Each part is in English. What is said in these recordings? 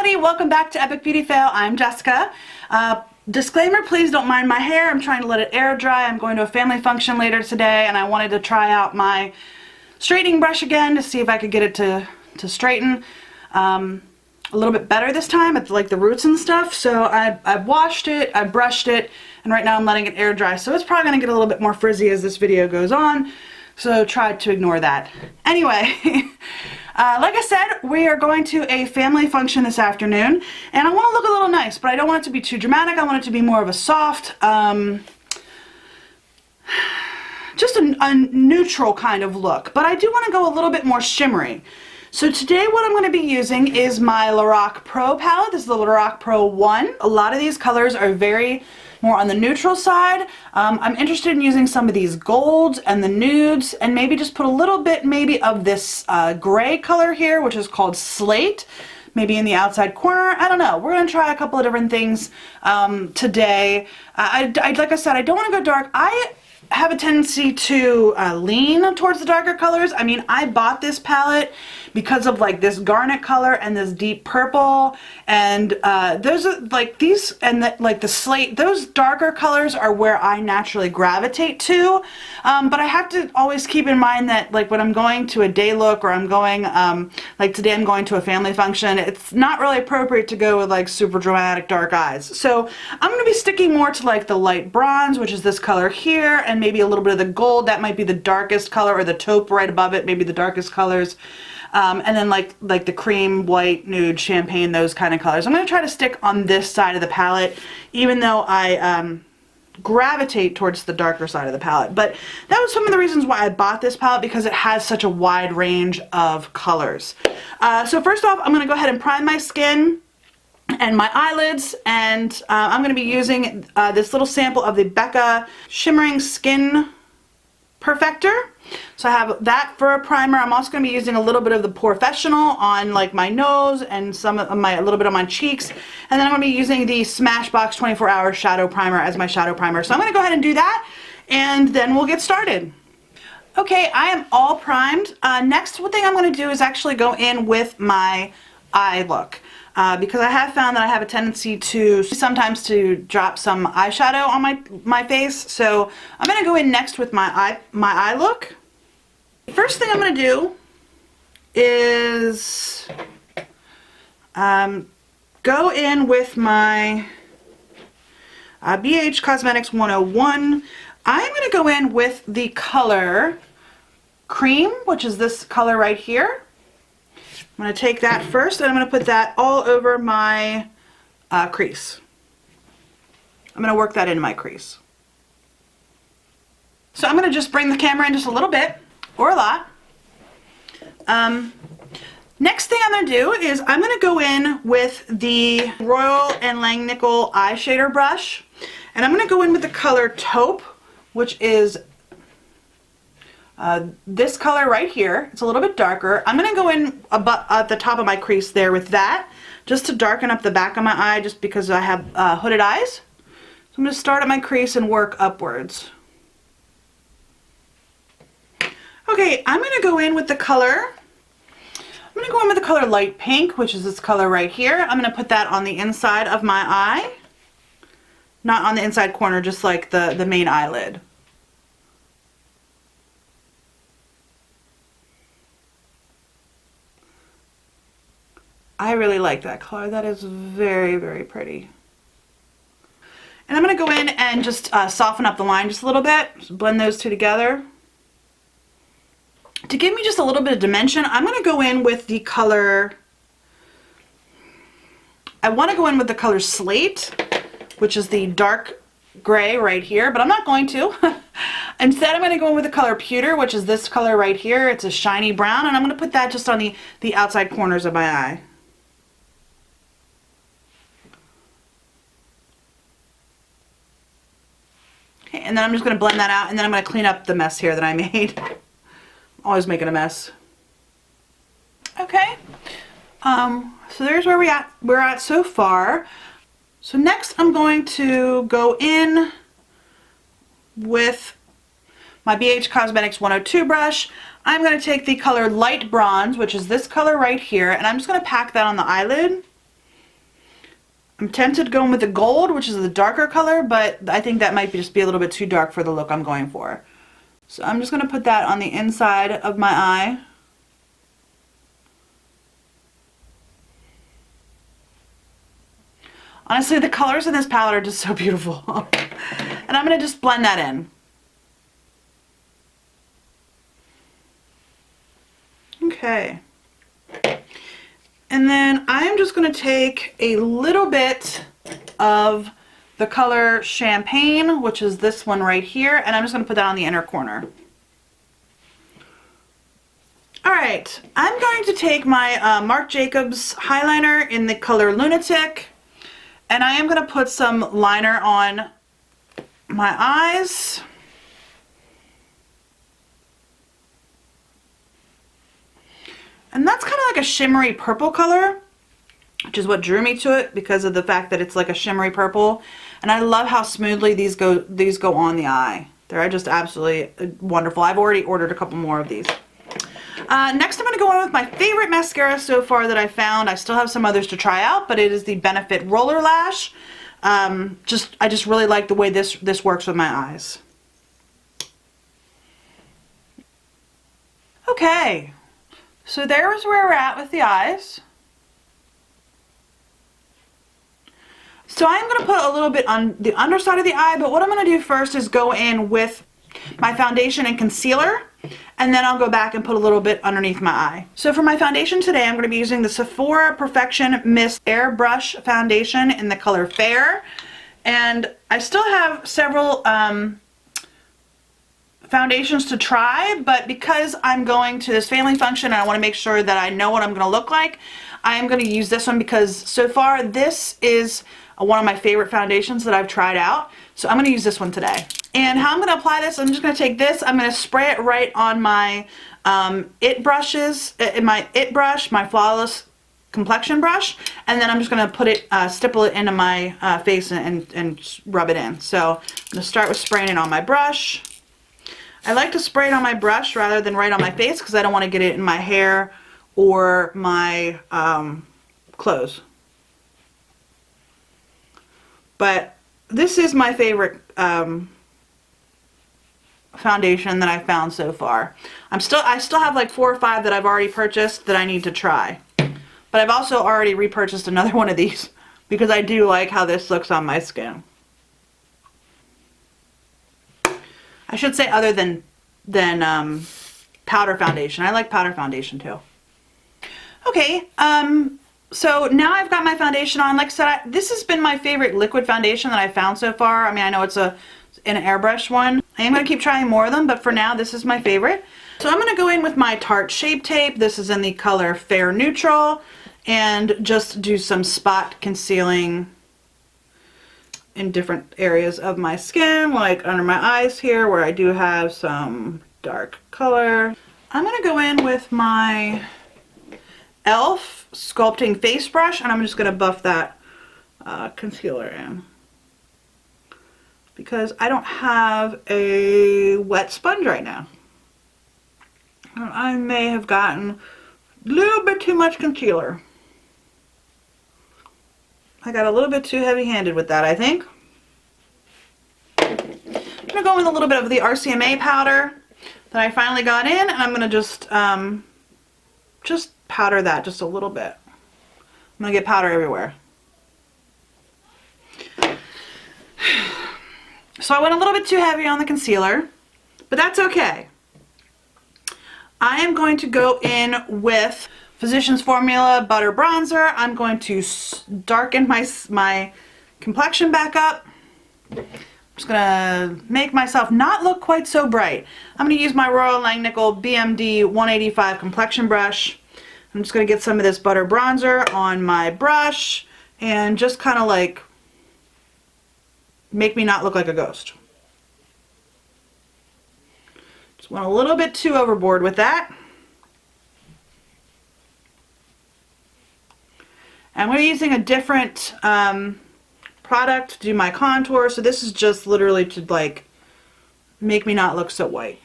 everybody, welcome back to Epic Beauty Fail. I'm Jessica. Disclaimer, please don't mind my hair. I'm trying to let it air dry. I'm going to a family function later today and I wanted to try out my straightening brush again to see if I could get it to straighten a little bit better this time at like the roots and stuff. So I washed it, I brushed it, and right now I'm letting it air dry. So it's probably going to get a little bit more frizzy as this video goes on. So try to ignore that. Anyway, like I said, we are going to a family function this afternoon, and I want to look a little nice, but I don't want it to be too dramatic. I want it to be more of a soft, just a neutral kind of look, but I do want to go a little bit more shimmery. So today what I'm going to be using is my Lorac Pro palette. This is the Lorac Pro 1. A lot of these colors are very more on the neutral side. I'm interested in using some of these golds and the nudes and maybe just put a little bit maybe of this gray color here, which is called Slate, maybe in the outside corner. I don't know. We're going to try a couple of different things today. Like I said, I don't want to go dark. I have a tendency to lean towards the darker colors. I mean, I bought this palette because of like this garnet color and this deep purple, and those are like these, and like the slate, those darker colors are where I naturally gravitate to, but I have to always keep in mind that like when I'm going to a day look, or I'm going like today I'm going to a family function, it's not really appropriate to go with like super dramatic dark eyes. So I'm going to be sticking more to like the light bronze, which is this color here, and maybe a little bit of the gold. That might be the darkest color, or the taupe right above it, maybe the darkest colors. And then like the cream, white, nude, champagne, those kind of colors. I'm going to try to stick on this side of the palette, even though I gravitate towards the darker side of the palette. But that was some of the reasons why I bought this palette, because it has such a wide range of colors. So first off, I'm going to go ahead and prime my skin and my eyelids, and I'm going to be using this little sample of the Becca Shimmering Skin Perfector. So I have that for a primer. I'm also going to be using a little bit of the Professional on like my nose and a little bit on my cheeks, and then I'm going to be using the Smashbox 24 Hour Shadow Primer as my shadow primer. So I'm going to go ahead and do that, and then we'll get started. Okay, I am all primed. Next thing I'm going to do is actually go in with my eye look. Because I have found that I have a tendency to sometimes to drop some eyeshadow on my face. So I'm going to go in next with my eye look. The first thing I'm going to do is go in with my BH Cosmetics 101. I'm going to go in with the color Cream, which is this color right here. I'm going to take that first, and I'm going to put that all over my crease. I'm going to work that into my crease. So I'm going to just bring the camera in just a little bit, or a lot. Next thing I'm going to do is I'm going to go in with the Royal & Langnickel eye shader brush, and I'm going to go in with the color Taupe, which is this color right here. It's a little bit darker. I'm going to go in at the top of my crease there with that, just to darken up the back of my eye, just because I have hooded eyes. So I'm going to start at my crease and work upwards. Okay, I'm going to go in with the color, Light Pink, which is this color right here. I'm going to put that on the inside of my eye. Not on the inside corner, just like the main eyelid. I really like that color. That is very, very pretty. And I'm going to go in and just soften up the line just a little bit. Just blend those two together. To give me just a little bit of dimension, I'm going to go in with the color, I want to go in with the color Slate, which is the dark gray right here, but I'm not going to. Instead, I'm going to go in with the color Pewter, which is this color right here. It's a shiny brown, and I'm going to put that just on the outside corners of my eye. Okay, and then I'm just going to blend that out, and then I'm going to clean up the mess here that I made. Always making a mess. Okay, so there's where we're at so far. So next I'm going to go in with my BH Cosmetics 102 brush. I'm going to take the color Light Bronze, which is this color right here, and I'm just going to pack that on the eyelid. I'm tempted to go in with the gold, which is the darker color, but I think that might just be a little bit too dark for the look I'm going for. So I'm just going to put that on the inside of my eye. Honestly, the colors in this palette are just so beautiful. And I'm going to just blend that in. Okay. And then I'm just going to take a little bit of the color Champagne, which is this one right here, and I'm just going to put that on the inner corner. Alright, I'm going to take my Marc Jacobs highliner in the color Lunatic, and I am going to put some liner on my eyes. And that's kind of like a shimmery purple color, which is what drew me to it because of the fact that it's like a shimmery purple. And I love how smoothly these go on the eye. They're just absolutely wonderful. I've already ordered a couple more of these. Next I'm going to go on with my favorite mascara so far that I found. I still have some others to try out, but it is the Benefit Roller Lash. I just really like the way this works with my eyes. Okay, so there's where we're at with the eyes. So I'm going to put a little bit on the underside of the eye, but what I'm going to do first is go in with my foundation and concealer, and then I'll go back and put a little bit underneath my eye. So for my foundation today, I'm going to be using the Sephora Perfection Mist Airbrush Foundation in the color Fair. And I still have several foundations to try, but because I'm going to this family function and I want to make sure that I know what I'm going to look like, I am going to use this one because so far this is one of my favorite foundations that I've tried out. So I'm going to use this one today. And how I'm going to apply this, I'm just going to take this, I'm going to spray it right on my IT brushes, my IT brush, my Flawless Complexion brush, and then I'm just going to put it, stipple it into my face and rub it in. So I'm going to start with spraying it on my brush. I like to spray it on my brush rather than right on my face because I don't want to get it in my hair or my clothes. But this is my favorite foundation that I found so far. I still have like 4 or 5 that I've already purchased that I need to try. But I've also already repurchased another one of these because I do like how this looks on my skin. I should say other than powder foundation. I like powder foundation too. Okay, so now I've got my foundation on. Like I said, this has been my favorite liquid foundation that I found so far. I mean, I know it's an airbrush one. I am going to keep trying more of them, but for now this is my favorite. So I'm going to go in with my Tarte Shape Tape. This is in the color Fair Neutral, and just do some spot concealing in different areas of my skin, like under my eyes here where I do have some dark color. I'm going to go in with my e.l.f. Sculpting Face Brush, and I'm just going to buff that concealer in. Because I don't have a wet sponge right now. I may have gotten a little bit too much concealer. I got a little bit too heavy-handed with that, I think. I'm going to go in with a little bit of the RCMA powder that I finally got in, and I'm going to just powder that just a little bit. I'm going to get powder everywhere. So I went a little bit too heavy on the concealer, but that's okay. I am going to go in with Physicians Formula Butter Bronzer. I'm going to darken my complexion back up. I'm just going to make myself not look quite so bright. I'm going to use my Royal Langnickel BMD 185 complexion brush. I'm just going to get some of this butter bronzer on my brush and just kind of like make me not look like a ghost. Just went a little bit too overboard with that. And we're using a different product to do my contour, so this is just literally to like make me not look so white.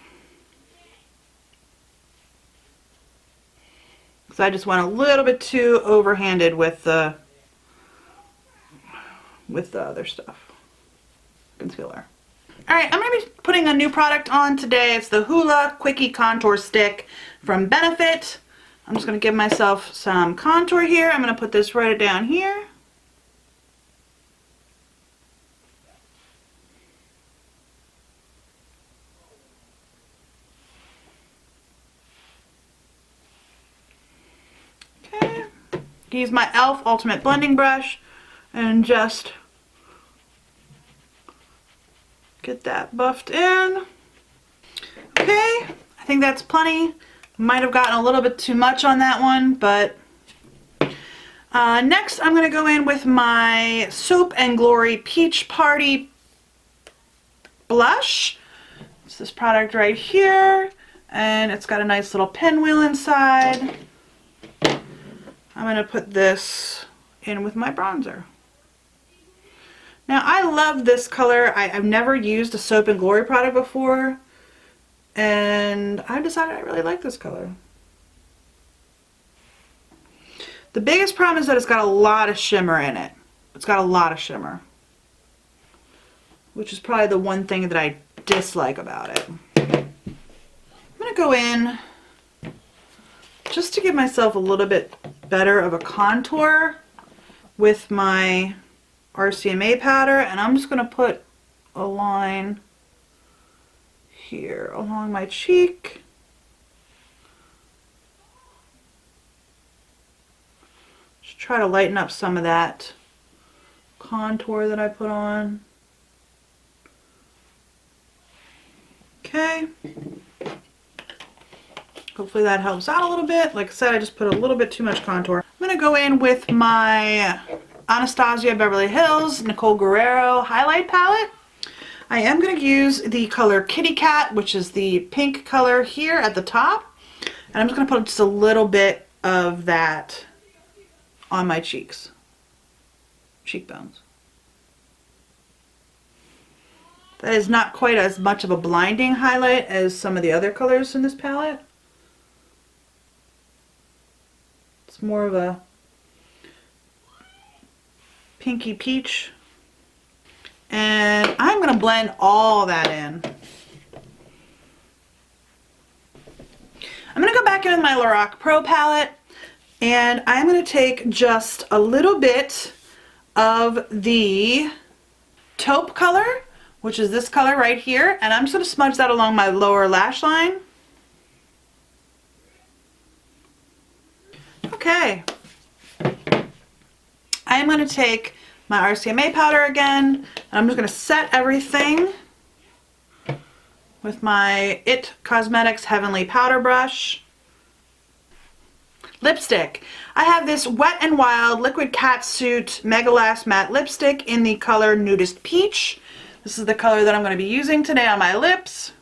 So I just went a little bit too overhanded with the with the other stuff. Concealer. Alright, I'm going to be putting a new product on today. It's the Hoola Quickie Contour Stick from Benefit. I'm just going to give myself some contour here. I'm going to put this right down here. Okay. Use my e.l.f. Ultimate Blending Brush and just get that buffed in. Okay, I think that's plenty. Might have gotten a little bit too much on that one, but next I'm going to go in with my Soap and Glory Peach Party blush. It's this product right here, and it's got a nice little pinwheel inside. I'm going to put this in with my bronzer. Now I love this color. I've never used a Soap and Glory product before, and I decided I really like this color. The biggest problem is that it's got a lot of shimmer in it. It's got a lot of shimmer, which is probably the one thing that I dislike about it. I'm going to go in just to give myself a little bit better of a contour with my RCMA powder, and I'm just going to put a line here along my cheek. Just try to lighten up some of that contour that I put on. Okay. Hopefully that helps out a little bit. Like I said, I just put a little bit too much contour. I'm going to go in with my Anastasia Beverly Hills Nicole Guerrero highlight palette. I am going to use the color Kitty Cat, which is the pink color here at the top. And I'm just going to put just a little bit of that on my cheekbones. That is not quite as much of a blinding highlight as some of the other colors in this palette. It's more of a pinky peach, and I'm going to blend all that in. I'm going to go back in with my Lorac Pro palette, and I'm going to take just a little bit of the taupe color, which is this color right here, and I'm just going to smudge that along my lower lash line. Okay. I'm going to take my RCMA powder again, and I'm just going to set everything with my IT Cosmetics Heavenly Powder Brush. Lipstick. I have this Wet n Wild Liquid Catsuit Mega Last Matte Lipstick in the color Nudist Peach. This is the color that I'm going to be using today on my lips.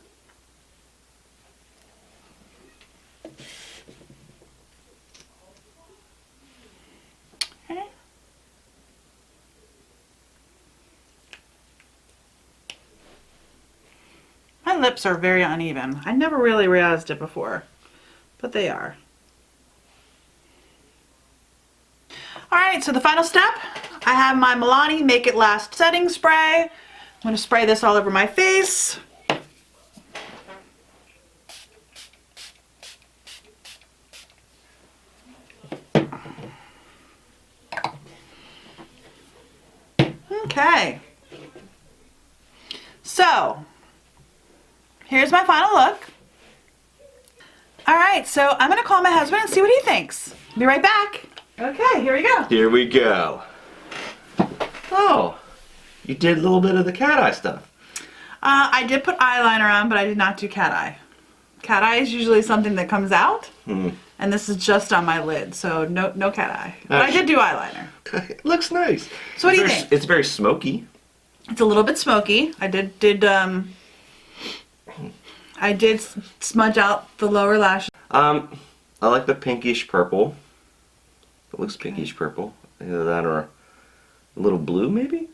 My lips are very uneven. I never really realized it before, but they are. Alright, so the final step, I have my Milani Make It Last setting spray. I'm going to spray this all over my face. Okay. So, here's my final look. Alright, so I'm going to call my husband and see what he thinks. Be right back. Okay, here we go. Here we go. Oh, you did a little bit of the cat eye stuff. I did put eyeliner on, but I did not do cat eye. Cat eye is usually something that comes out, and this is just on my lid, so no cat eye. But I did do eyeliner. It looks nice. So what do you think? It's very smoky. It's a little bit smoky. I did smudge out the lower lashes. I like the pinkish purple. It looks pinkish purple. Either that or a little blue, maybe?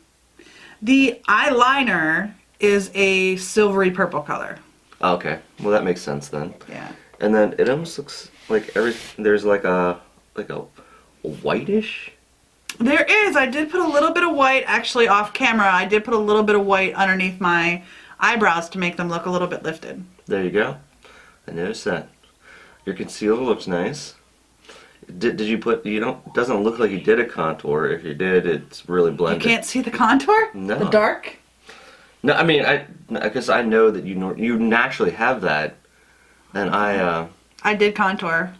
The eyeliner is a silvery purple color. Oh, okay. Well, that makes sense then. Yeah. And then it almost looks like there's like a whitish There is. I did put a little bit of white, actually off camera. I did put a little bit of white underneath my eyebrows to make them look a little bit lifted. There you go. I noticed that. Your concealer looks nice. Did you put, doesn't look like you did a contour. If you did, it's really blended. You can't see the contour? No. The dark? No, I mean, because I know that you naturally have that, and I did contour.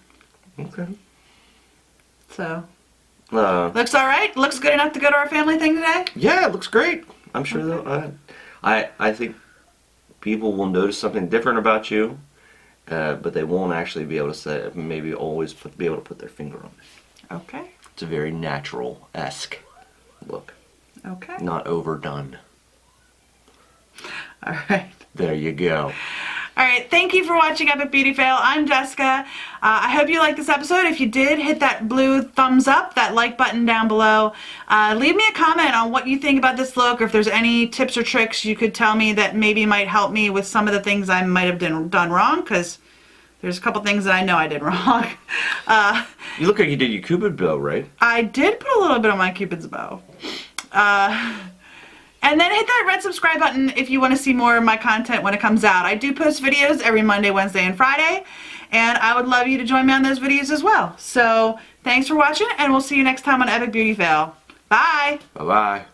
Okay. So. Looks alright? Looks good enough to go to our family thing today? Yeah, it looks great. I'm sure they'll, I think people will notice something different about you, but they won't actually be able to say, maybe always be able to put their finger on it. Okay. It's a very natural-esque look. Okay. Not overdone. Alright. There you go. Alright, thank you for watching Epic Beauty Fail. I'm Jessica. I hope you liked this episode. If you did, hit that blue thumbs up, that like button down below. Leave me a comment on what you think about this look, or if there's any tips or tricks you could tell me that maybe might help me with some of the things I might have done wrong, because there's a couple things that I know I did wrong. You look like you did your Cupid bow, right? I did put a little bit on my Cupid's bow. And then hit that red subscribe button if you want to see more of my content when it comes out. I do post videos every Monday, Wednesday, and Friday, and I would love you to join me on those videos as well. So, thanks for watching, and we'll see you next time on Epic Beauty Fail. Bye! Bye-bye.